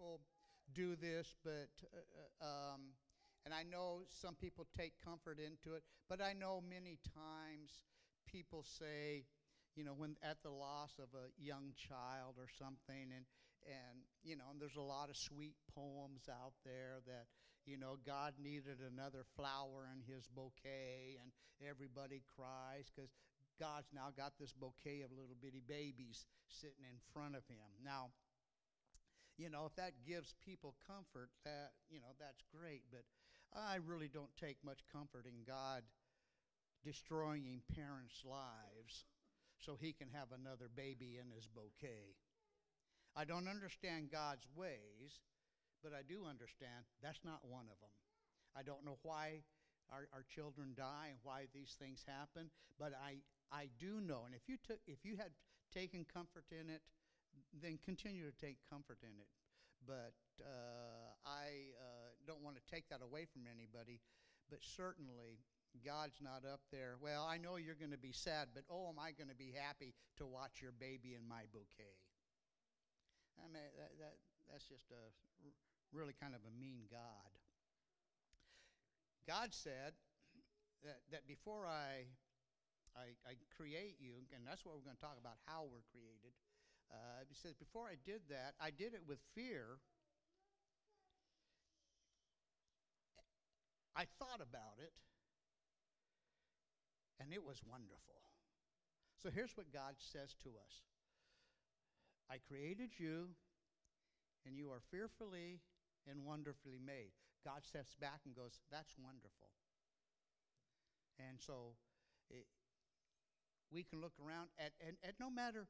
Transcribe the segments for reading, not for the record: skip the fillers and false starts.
people do this, but and I know some people take comfort into it, but I know many times people say, when at the loss of a young child or something, and there's a lot of sweet poems out there that, God needed another flower in his bouquet, and everybody cries because God's now got this bouquet of little bitty babies sitting in front of him. Now, if that gives people comfort, that's great, but I really don't take much comfort in God destroying parents' lives so he can have another baby in his bouquet. I don't understand God's ways, but I do understand that's not one of them. I don't know why our children die and why these things happen, but I do know, and if you had taken comfort in it, then continue to take comfort in it. But I don't want to take that away from anybody, but certainly God's not up there. Well, I know you're going to be sad, but oh, am I going to be happy to watch your baby in my bouquet? I mean, that's just a really kind of a mean God. God said that before I create you, and that's what we're going to talk about, how we're created. He says, before I did that, I did it with fear. I thought about it, and it was wonderful. So here's what God says to us. I created you, and you are fearfully and wonderfully made. God steps back and goes, that's wonderful. And so we can look around at no matter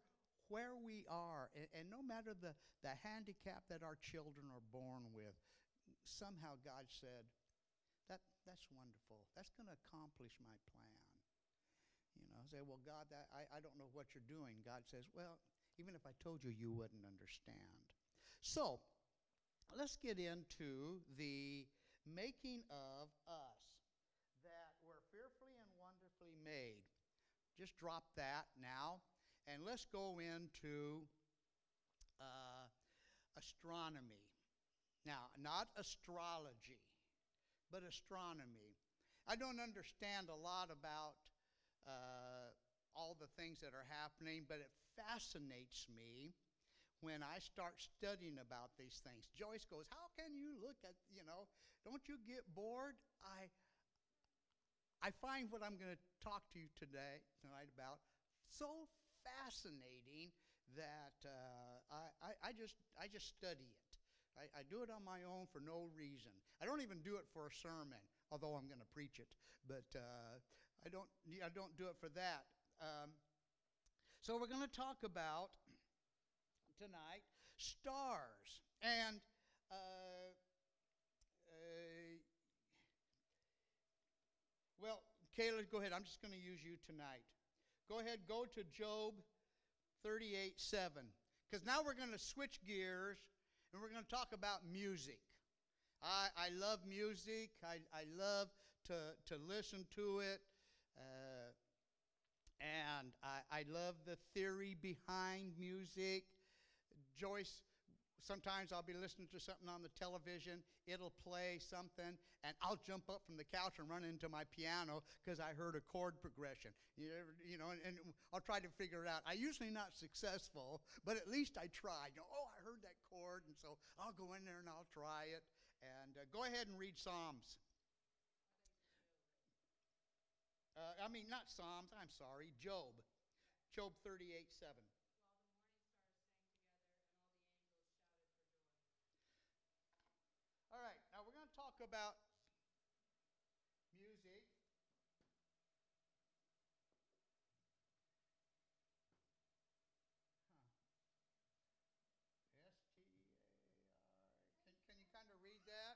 where we are, and no matter the handicap that our children are born with, somehow God said, that's wonderful. That's going to accomplish my plan. Say, well, God, I don't know what you're doing. God says, well, even if I told you, you wouldn't understand. So let's get into the making of us, that we're fearfully and wonderfully made. Just drop that now, and let's go into astronomy. Now, not astrology, but astronomy. I don't understand a lot about all the things that are happening, but it fascinates me when I start studying about these things. Joyce goes, how can you look at, don't you get bored? I find what I'm going to talk to you tonight about so fascinating that I just study it. I do it on my own for no reason. I don't even do it for a sermon, although I'm going to preach it. But I don't do it for that. So we're going to talk about tonight stars. And well, Kayla, go ahead. I'm just going to use you tonight. Go ahead, go to Job 38:7. Because now we're going to switch gears, and we're going to talk about music. I love music. I love to listen to it. And I love the theory behind music. Joyce, sometimes I'll be listening to something on the television. It'll play something, and I'll jump up from the couch and run into my piano because I heard a chord progression. And I'll try to figure it out. I'm usually not successful, but at least I tried. Oh, I heard that chord, and so I'll go in there and I'll try it. And go ahead and read Psalms. Not Psalms, I'm sorry, Job. Job 38:7. All right, now we're going to talk about music. S-T-A-R. Can you kind of read that?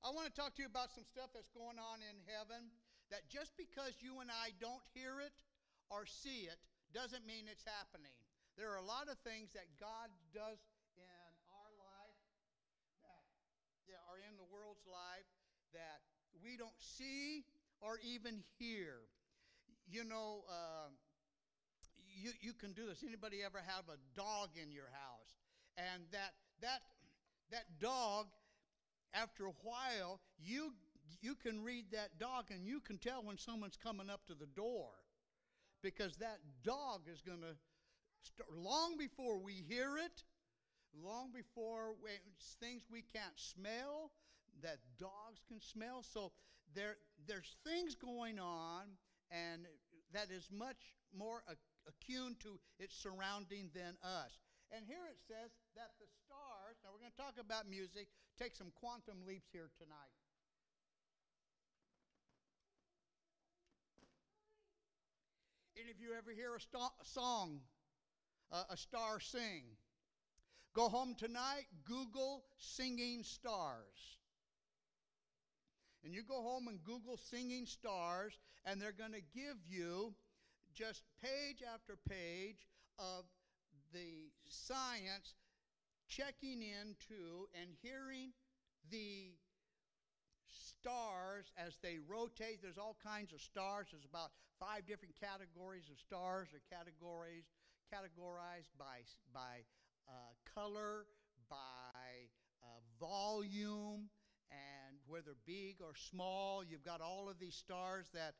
I want to talk to you about some stuff that's going on in heaven, that just because you and I don't hear it or see it doesn't mean it's happening. There are a lot of things that God does in our life that are in the world's life that we don't see or even hear. You can do this. Anybody ever have a dog in your house? And that that dog, after a while, you can read that dog and you can tell when someone's coming up to the door, because that dog is going to start long before we hear it, long before things we can't smell, that dogs can smell. So there's things going on, and that is much more attuned to its surrounding than us. And here it says that the stars, now we're going to talk about music, take some quantum leaps here tonight. And if you ever hear a song, a star sing, go home tonight, Google singing stars. And you go home and Google singing stars, and they're going to give you just page after page of the science checking into and hearing the stars as they rotate. There's all kinds of stars. There's about 5 different categories of stars, or categorized by color, by volume, and whether big or small. You've got all of these stars that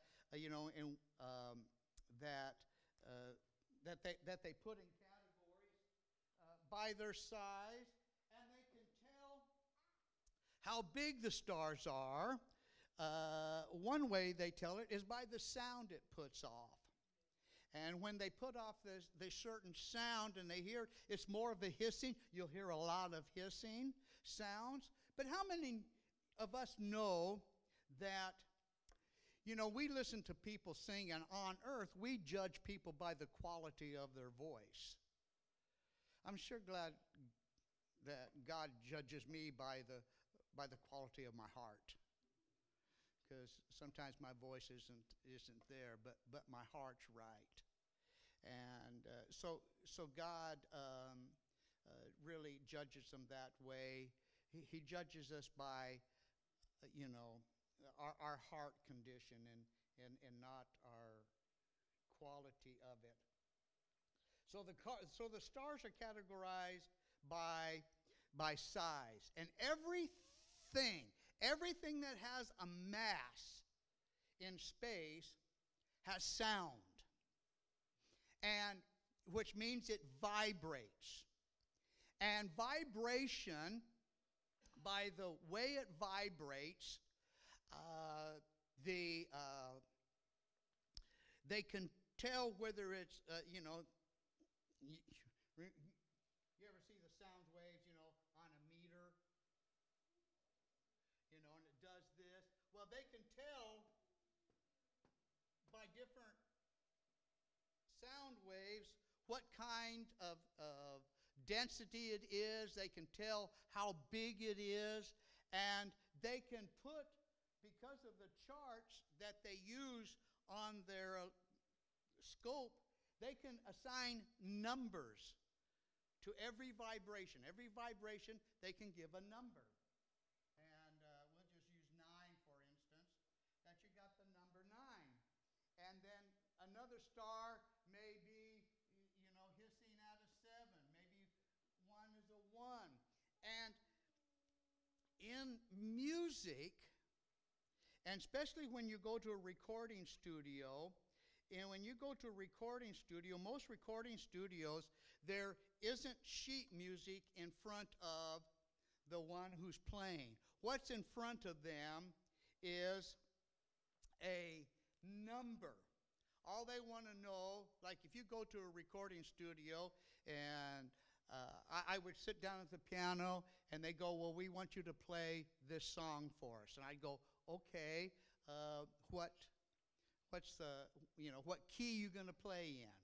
that they put in categories by their size, and they can tell how big the stars are. One way they tell it is by the sound it puts off. And when they put off this certain sound and they hear, it's more of a hissing. You'll hear a lot of hissing sounds. But how many of us know that, we listen to people sing, and on earth we judge people by the quality of their voice. I'm sure glad that God judges me by the quality of my heart, because sometimes my voice isn't there, but my heart's right. And so God really judges them that way. He judges us by, our heart condition and not our quality of it. So the stars are categorized by size, and everything that has a mass in space has sound, and which means it vibrates. And vibration, by the way it vibrates, they can tell whether it's you ever see the sound waves on a meter, and it does this. Well, they can tell by different sound waves what kind of density it is. They can tell how big it is, and they can put, because of the charts that they use on their scope, they can assign numbers to every vibration. Every vibration, they can give a number. And we'll just use 9, for instance, that you got the number 9. And then another star may be, hissing at a 7. Maybe 1 is a 1. And in music, and especially when you go to a recording studio, and when you go to a recording studio, most recording studios, there isn't sheet music in front of the one who's playing. What's in front of them is a number. All they want to know, like if you go to a recording studio and I would sit down at the piano and they go, well, we want you to play this song for us. And I'd go, okay, what's the, what key you going to play in?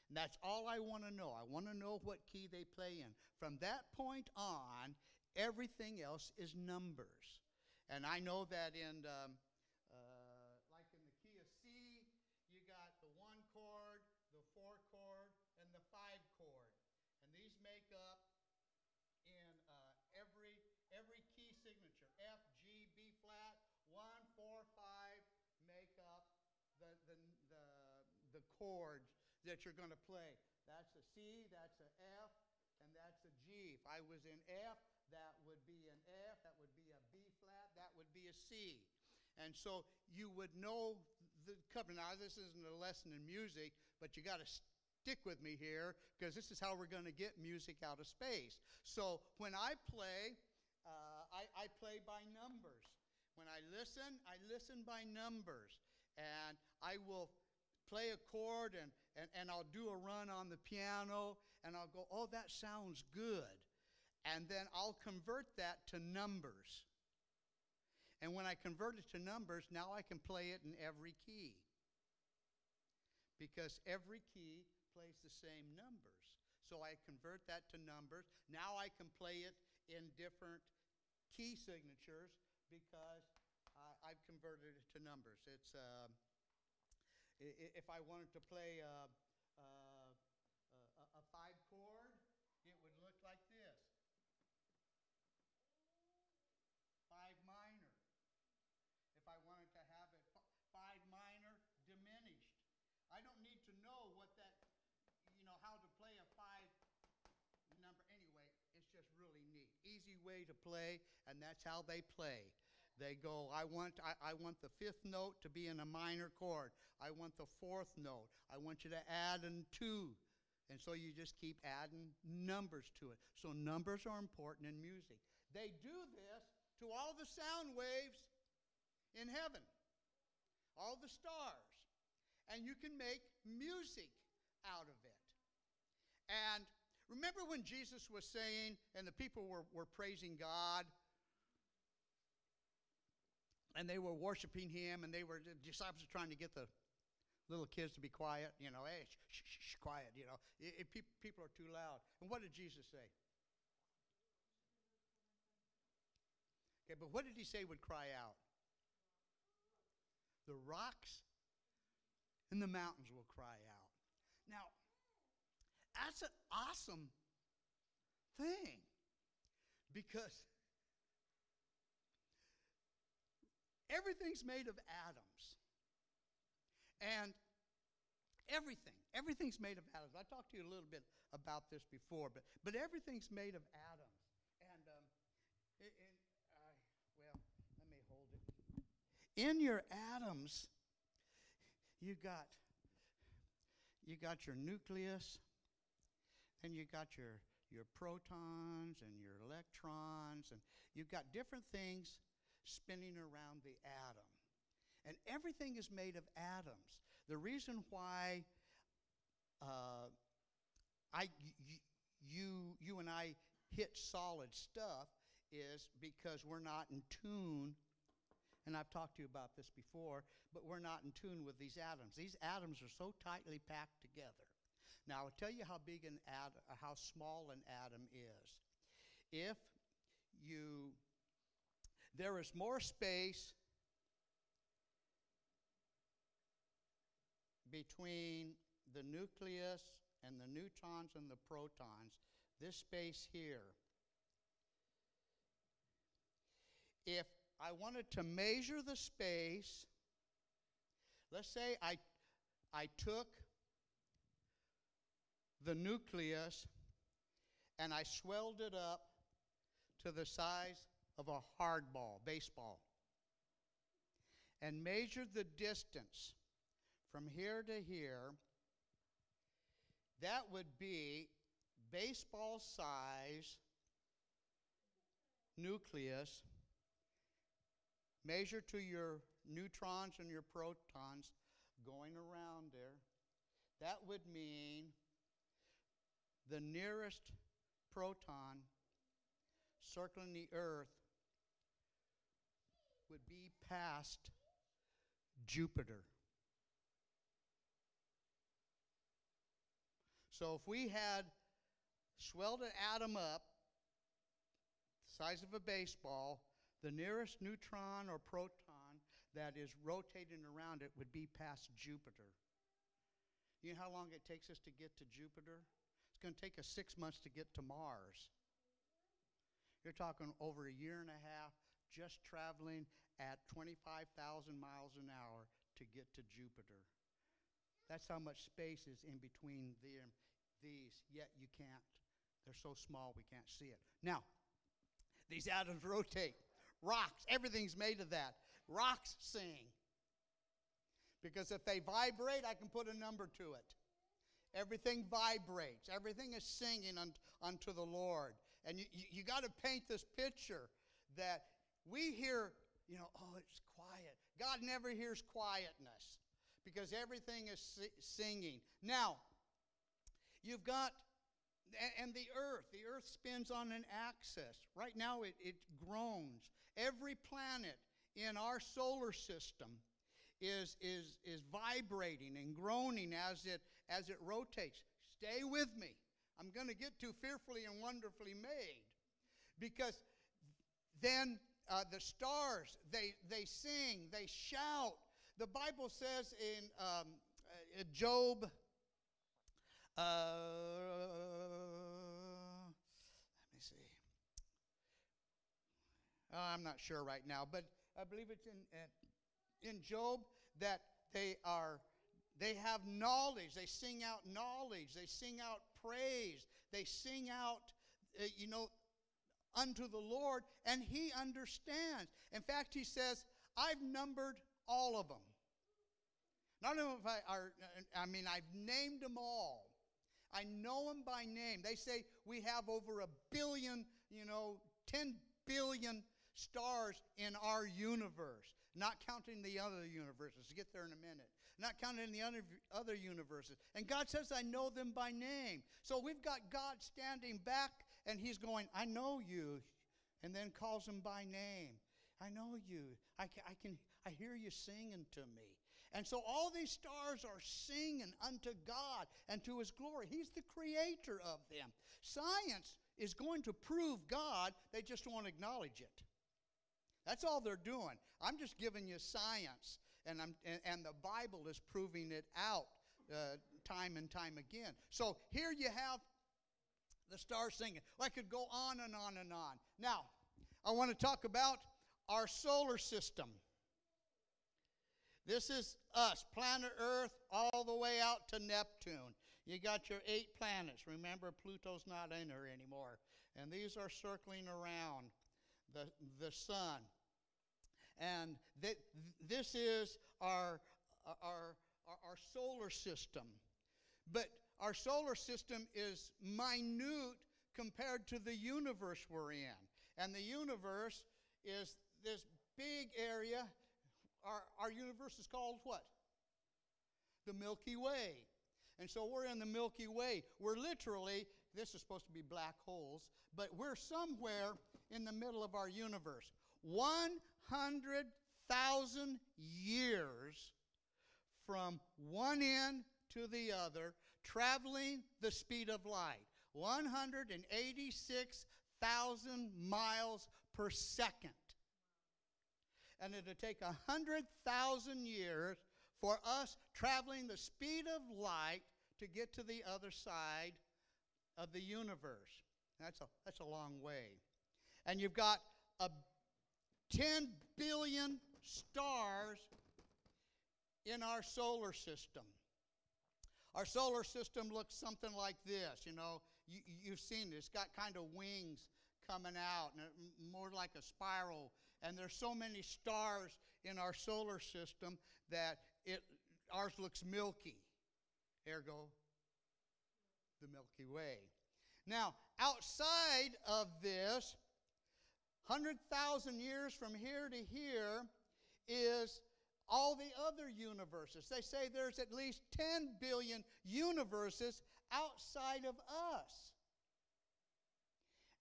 And that's all I want to know. I want to know what key they play in. From that point on, everything else is numbers. And I know that in like in the key of C, you got the 1 chord, the 4 chord, and the 5 chord. And these make up in every key signature. F, G, B flat, 1, 4, 5 make up the chords that you're going to play. That's a C, that's a F, and that's a G. If I was in F, that would be an F, that would be a B flat, that would be a C. And so you would know the cover. Now, this isn't a lesson in music, but you got to stick with me here because this is how we're going to get music out of space. So when I play, I play by numbers. When I listen by numbers. And I will play a chord and I'll do a run on the piano and I'll go, oh, that sounds good. And then I'll convert that to numbers. And when I convert it to numbers, now I can play it in every key. Because every key plays the same numbers. So I convert that to numbers. Now I can play it in different key signatures because I've converted it to numbers. It's if I wanted to play a 5 chord, it would look like this. 5 minor. If I wanted to have it 5 minor diminished. I don't need to know what that, how to play a 5 number. Anyway, it's just really neat. Easy way to play, and that's how they play. They go, I want the 5th note to be in a minor chord. I want the 4th note. I want you to add an 2. And so you just keep adding numbers to it. So numbers are important in music. They do this to all the sound waves in heaven, all the stars. And you can make music out of it. And remember when Jesus was saying, and the people were praising God, and they were worshiping him, and the disciples were trying to get the little kids to be quiet, hey, shh, quiet, if people are too loud. And what did Jesus say? Okay, but what did he say would cry out? The rocks and the mountains will cry out. Now, that's an awesome thing because everything's made of atoms. And everything's made of atoms. I talked to you a little bit about this before, but everything's made of atoms. And, well, let me hold it. In your atoms, you got your nucleus, and you got your protons and your electrons, and you've got different things spinning around the atom. And everything is made of atoms. The reason why you and I hit solid stuff is because we're not in tune, and I've talked to you about this before, but we're not in tune with these atoms. These atoms are so tightly packed together. Now, I'll tell you how big how small an atom is. There is more space between the nucleus and the neutrons and the protons, this space here. If I wanted to measure the space, let's say I took the nucleus and I swelled it up to the size of a hardball, baseball, and measured the distance from here to here, that would be baseball size nucleus measured to your neutrons and your protons going around there. That would mean the nearest proton circling the Earth would be past Jupiter. So if we had swelled an atom up the size of a baseball, the nearest neutron or proton that is rotating around it would be past Jupiter. You know how long it takes us to get to Jupiter? It's going to take us 6 months to get to Mars. You're talking over a year and a half just traveling at 25,000 miles an hour to get to Jupiter. That's how much space is in between these, yet you can't They're so small we can't see it. Now, these atoms rotate. Rocks, everything's made of that. Rocks sing. Because if they vibrate, I can put a number to it. Everything vibrates. Everything is singing unto the Lord. And you got to paint this picture that we hear, oh, it's quiet. God never hears quietness because everything is singing. Now, you've got, and the earth spins on an axis. Right now it groans. Every planet in our solar system is vibrating and groaning as it rotates. Stay with me. I'm going to get to fearfully and wonderfully made. Because then the stars, they sing, they shout. The Bible says in Job, let me see. I'm not sure right now, but I believe it's in Job that they have knowledge. They sing out knowledge. They sing out praise. They sing out, unto the Lord, and He understands. In fact, He says, I've numbered all of them. Not only I've named them all. I know them by name. They say we have over 1 billion, 10 billion stars in our universe. Not counting the other universes. We'll get there in a minute. Not counting the other universes. And God says, I know them by name. So we've got God standing back, and He's going, I know you. And then calls them by name. I know you. I hear you singing to me. And so all these stars are singing unto God and to His glory. He's the creator of them. Science is going to prove God. They just won't acknowledge it. That's all they're doing. I'm just giving you science, and the Bible is proving it out time and time again. So here you have the stars singing. I could go on and on and on. Now, I want to talk about our solar system. This is us, planet Earth, all the way out to Neptune. You got your 8 planets. Remember, Pluto's not in her anymore. And these are circling around the sun. And this is our solar system. But our solar system is minute compared to the universe we're in. And the universe is this big area. Our universe is called what? The Milky Way. And so we're in the Milky Way. We're literally, this is supposed to be black holes, but we're somewhere in the middle of our universe. 100,000 years from one end to the other, traveling the speed of light. 186,000 miles per second. And it'll take 100,000 years for us traveling the speed of light to get to the other side of the universe. That's a long way. And you've got 10 billion stars in our solar system. Our solar system looks something like this. You've seen it. It's got kind of wings coming out, and more like a spiral. And there's so many stars in our solar system that ours looks milky. Ergo, the Milky Way. Now, outside of this, 100,000 years from here to here is all the other universes. They say there's at least 10 billion universes outside of us.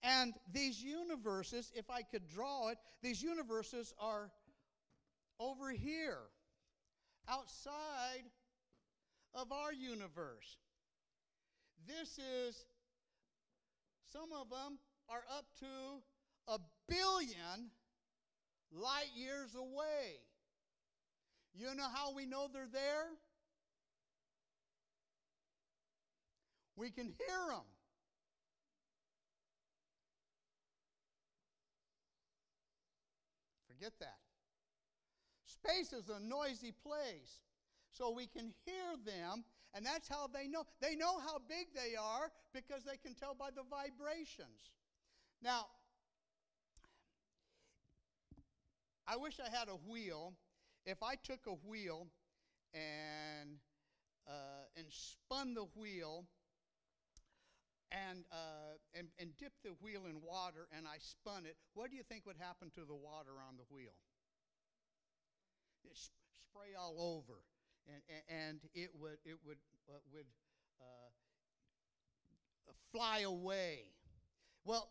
And these universes, if I could draw it, these universes are over here, outside of our universe. This is, some of them are up to 1 billion light years away. You know how we know they're there? We can hear them. Forget that. Space is a noisy place, so we can hear them, And that's how they know. They know how big they are because they can tell by the vibrations. Now, I wish I had a wheel. If I took a wheel and spun the wheel and dipped the wheel in water and I spun it, what do you think would happen to the water on the wheel? It spray all over, and it would fly away. Well,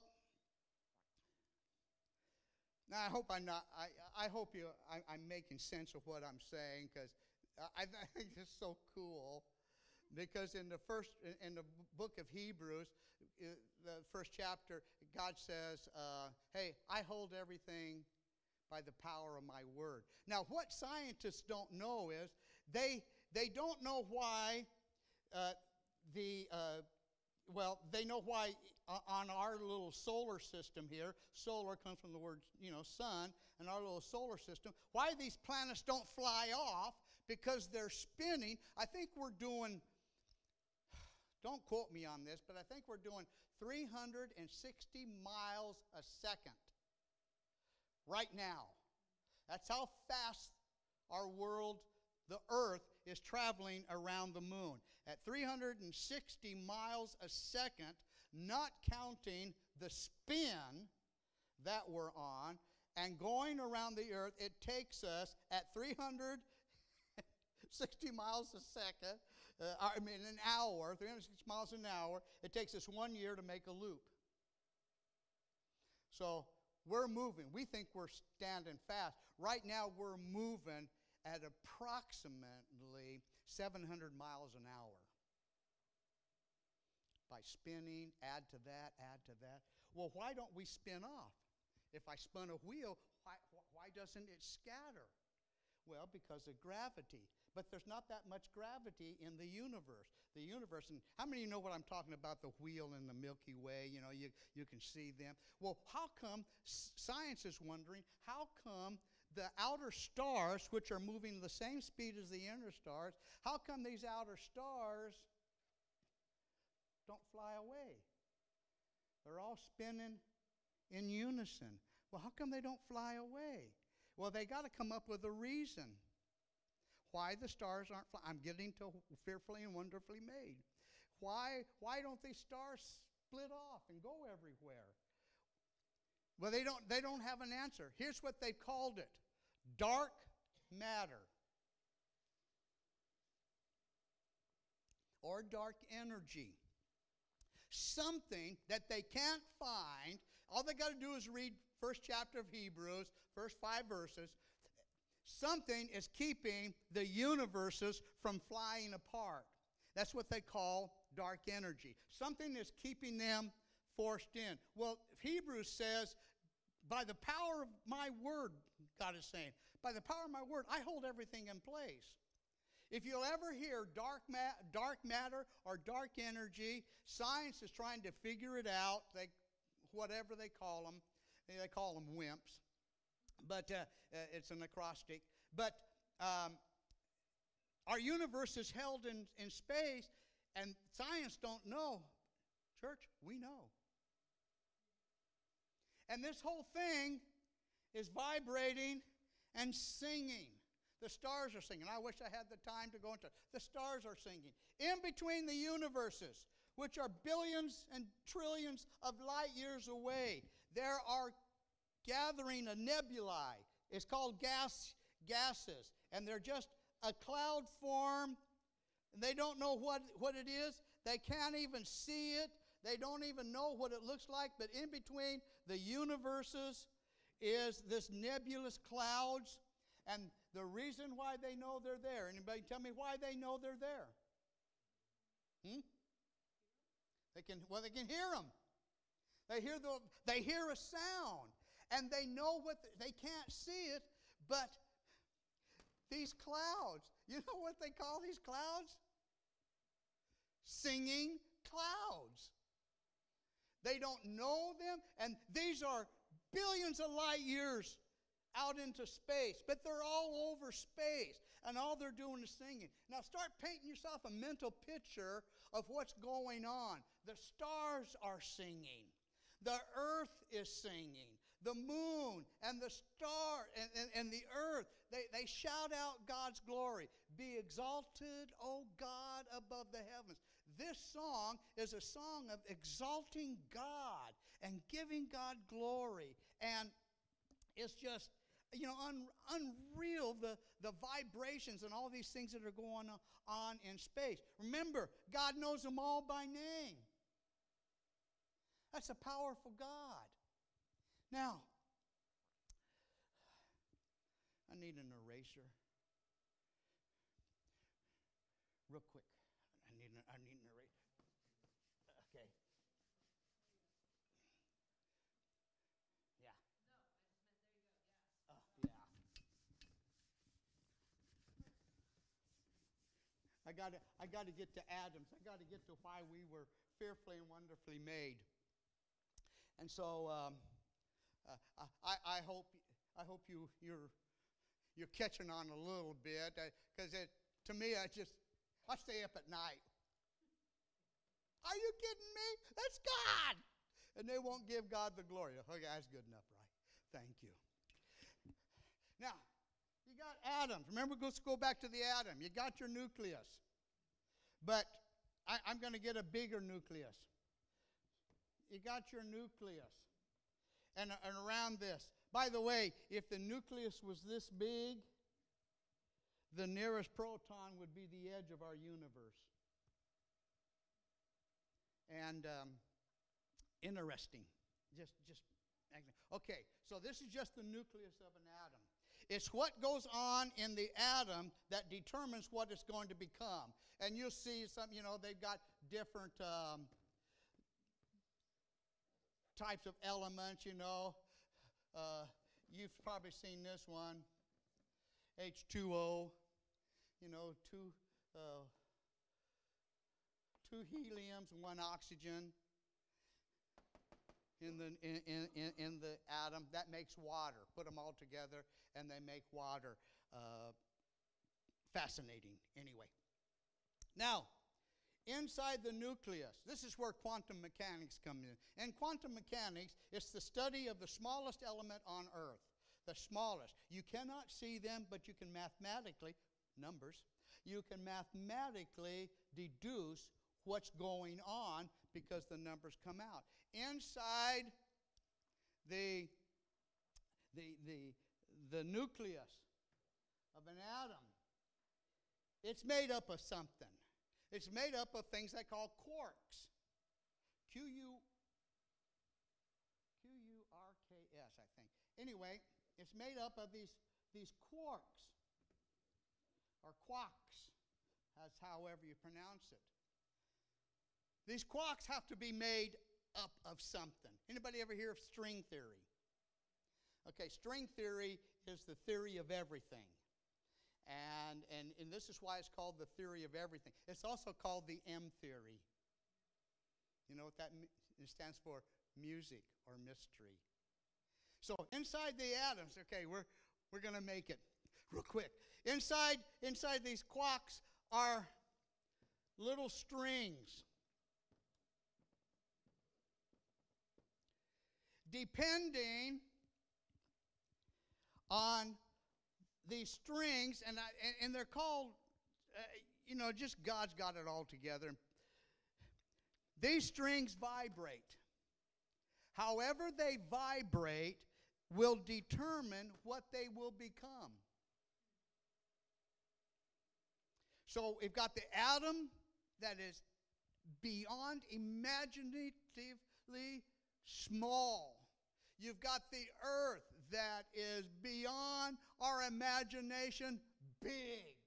now I hope I'm not. I hope I'm making sense of what I'm saying, because I think it's so cool. Because in the book of Hebrews, the first chapter, God says, "Hey, I hold everything by the power of my word." Now, what scientists don't know is they don't know why they know why on our little solar system here, solar comes from the word, sun, and our little solar system, why these planets don't fly off, because they're spinning. I think we're doing, don't quote me on this, but I think we're doing 360 miles a second right now. That's how fast our world, the earth, is traveling around the moon. At 360 miles a second, not counting the spin that we're on, and going around the earth, it takes us at 360 miles a second, an hour, 360 miles an hour, it takes us 1 year to make a loop. So we're moving. We think we're standing fast. Right now we're moving at approximately 700 miles an hour. By spinning, add to that. Well, why don't we spin off? If I spun a wheel, why doesn't it scatter? Well, because of gravity. But there's not that much gravity in the universe. And how many of you know what I'm talking about, the wheel in the Milky Way? You can see them. Well, how come, science is wondering, how come the outer stars, which are moving the same speed as the inner stars, how come these outer stars don't fly away? They're all spinning in unison. Well, how come they don't fly away? Well, they got to come up with a reason why the stars aren't flying. I'm getting to fearfully and wonderfully made. Why don't these stars split off and go everywhere? Well, they don't have an answer. Here's what they called it: dark matter, or dark energy. Something that they can't find. All they got to do is read first chapter of Hebrews, first 5 verses. Something is keeping the universes from flying apart. That's what they call dark energy. Something is keeping them forced in. Well, Hebrews says, by the power of my word, God is saying, by the power of my word, I hold everything in place. If you'll ever hear dark matter or dark energy, science is trying to figure it out. Whatever they call them WIMPs, but it's an acrostic. But our universe is held in space, and science don't know. Church, we know. And this whole thing is vibrating and singing. The stars are singing. I wish I had the time to go into it. The stars are singing. In between the universes, which are billions and trillions of light years away, there are gathering a nebulae. It's called gases. And they're just a cloud form. They don't know what it is. They can't even see it. They don't even know what it looks like. But in between the universes is this nebulous clouds. And the reason why they know they're there, anybody tell me why they know they're there? They can hear them. They hear a sound, and they know they can't see it, but these clouds, you know what they call these clouds? Singing clouds. They don't know them, and these are billions of light years out into space, but they're all over space. and all they're doing is singing. Now start painting yourself a mental picture of what's going on. The stars are singing. The earth is singing. The moon and the star and the earth, they shout out God's glory. Be exalted, O God, above the heavens. This song is a song of exalting God and giving God glory. And it's just, unreal, the vibrations and all these things that are going on in space. Remember, God knows them all by name. That's a powerful God. Now, I need an eraser. Real quick. I need an eraser. Okay. Yeah. Oh, yeah. I got to get to Adams. I got to get to why we were fearfully and wonderfully made. And so I hope you're catching on a little bit, because to me I stay up at night. Are you kidding me? That's God, and they won't give God the glory. Okay, that's good enough, right? Thank you. Now you got atoms. Remember, let's go back to the atom. You got your nucleus, but I'm going to get a bigger nucleus. You got your nucleus. And around this. By the way, if the nucleus was this big, the nearest proton would be the edge of our universe. And interesting. Okay, so this is just the nucleus of an atom. It's what goes on in the atom that determines what it's going to become. And you'll see some, they've got different types of elements, you've probably seen this one, H2O, two heliums and one oxygen in the atom. That makes water. Put them all together and they make water. Fascinating, anyway. Now, inside the nucleus, this is where quantum mechanics come in. In quantum mechanics, it's the study of the smallest element on Earth. The smallest. You cannot see them, but you can mathematically, numbers, you can mathematically deduce what's going on because the numbers come out. Inside the nucleus of an atom, it's made up of something. It's made up of things they call quarks. Q-U-R-K-S, I think. Anyway, it's made up of these quarks, or quarks, that's however you pronounce it. These quarks have to be made up of something. Anybody ever hear of string theory? Okay, string theory is the theory of everything. And this is why it's called the theory of everything. It's also called the M theory. You know what that it stands for? Music or mystery. So inside the atoms, okay, we're going to make it real quick. Inside these quarks are little strings. Depending on these strings, and they're called, just God's got it all together. These strings vibrate. However they vibrate will determine what they will become. So we've got the atom that is beyond imaginatively small. You've got the earth that is beyond our imagination big.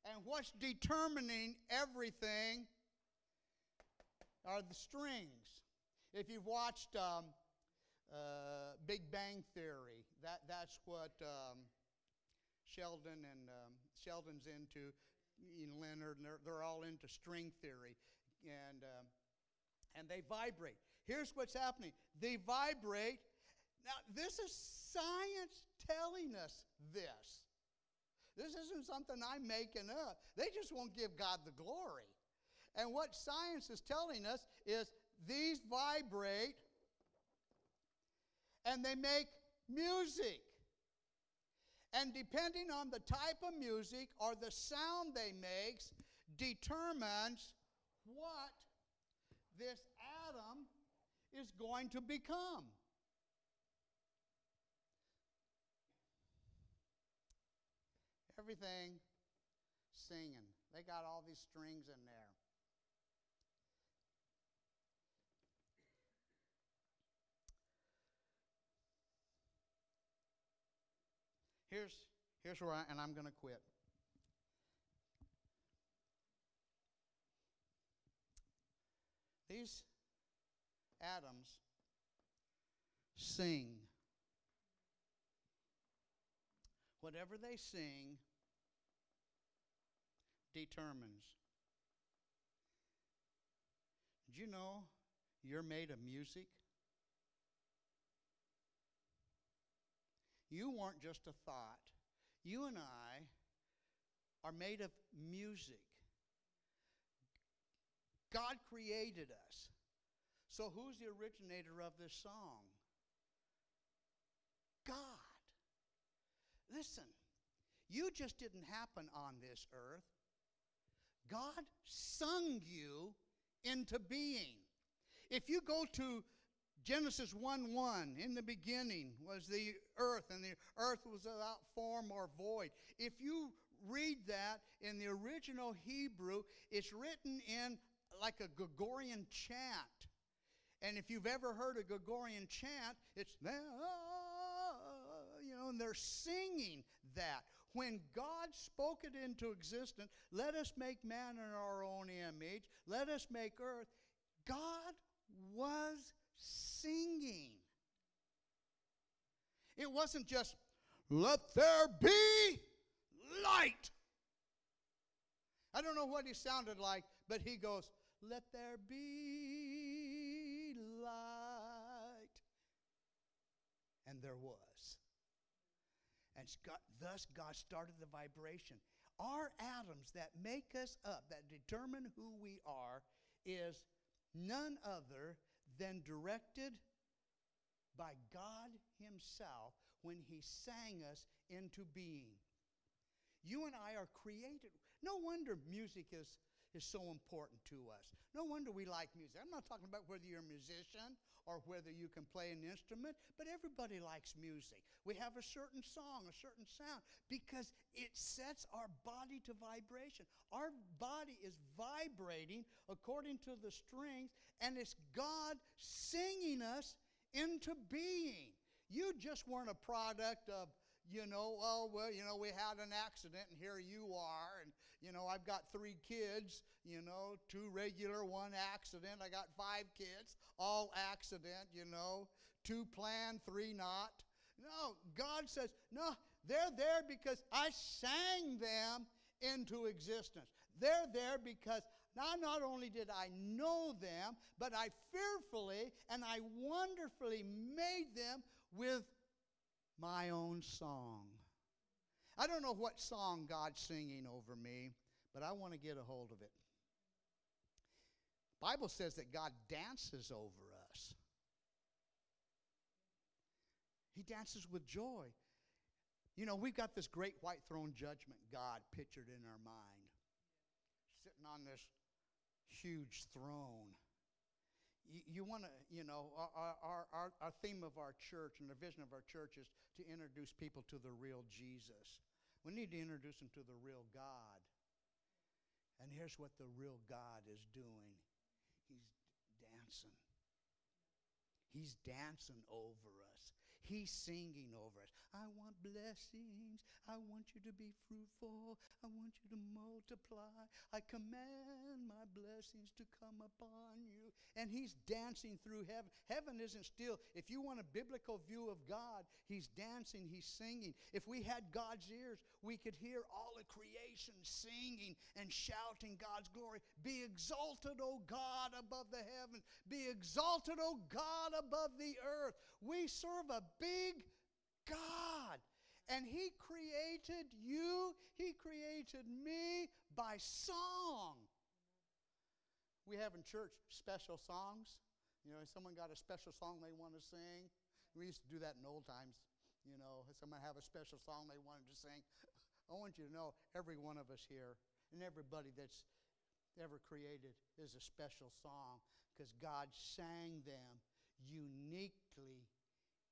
And what's determining everything are the strings. If you've watched Big Bang Theory, that's what Sheldon's into, Leonard, and they're all into string theory. And they vibrate. Here's what's happening. They vibrate. Now, this is science telling us this. This isn't something I'm making up. They just won't give God the glory. And what science is telling us is these vibrate and they make music. And depending on the type of music or the sound they make determines what this atom is going to become. Everything singing. They got all these strings in there. Here's where I'm going to quit. These atoms sing. Whatever they sing determines. Did you know you're made of music? You weren't just a thought. You and I are made of music. God created us. So who's the originator of this song? God. Listen, you just didn't happen on this earth. God sung you into being. If you go to Genesis 1:1, in the beginning was the earth, and the earth was without form or void. If you read that in the original Hebrew, it's written in like a Gregorian chant. And if you've ever heard a Gregorian chant, it's, and they're singing that. When God spoke it into existence, let us make man in our own image, let us make earth, God was singing. It wasn't just, let there be light. I don't know what he sounded like, but he goes, let there be light. And there was. And thus God started the vibration. Our atoms that make us up, that determine who we are, is none other than directed by God himself when he sang us into being. You and I are created. No wonder music is so important to us. No wonder we like music. I'm not talking about whether you're a musician or whether you can play an instrument, but everybody likes music. We have a certain song, a certain sound, because it sets our body to vibration. Our body is vibrating according to the strings, and it's God singing us into being. You just weren't a product of, we had an accident and here you are. And, I've got 3 kids, 2 regular, 1 accident. I got 5 kids, all accident, 2 planned, 3 not. No, God says, no, they're there because I sang them into existence. They're there because not only did I know them, but I fearfully and I wonderfully made them with my own song. I don't know what song God's singing over me, but I want to get a hold of it. The Bible says that God dances over us. He dances with joy. We've got this great white throne judgment God pictured in our mind, sitting on this huge throne. You want to, our theme of our church and the vision of our church is to introduce people to the real Jesus. We need to introduce them to the real God. And here's what the real God is doing. He's dancing. He's dancing over us. He's singing over us. I want blessings. I want you to be fruitful. I want you to multiply. I command my blessings to come upon you. And he's dancing through heaven. Heaven isn't still. If you want a biblical view of God, he's dancing, he's singing. If we had God's ears, we could hear all of creation singing and shouting God's glory. Be exalted, O God, above the heavens. Be exalted, O God, above the earth. We serve a big God. And He created you, He created me by song. We have in church special songs. You know, someone got a special song they want to sing. We used to do that in old times. You know, someone have a special song they wanted to sing. I want you to know every one of us here and everybody that's ever created is a special song because God sang them uniquely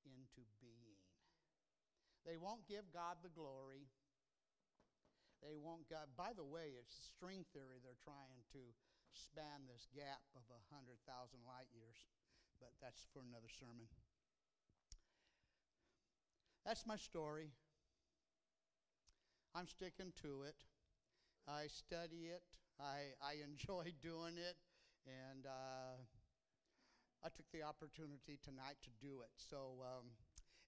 into being. They won't give God the glory. They won't God. By the way, it's string theory. They're trying to span this gap of 100,000 light years. But that's for another sermon. That's my story. I'm sticking to it. I study it. I enjoy doing it. And I took the opportunity tonight to do it. So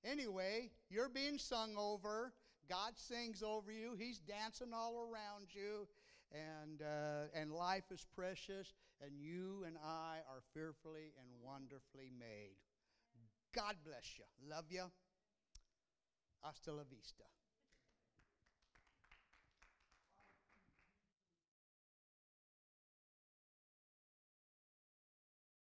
anyway, you're being sung over. God sings over you. He's dancing all around you. And life is precious. And you and I are fearfully and wonderfully made. God bless you. Love you. Hasta la vista.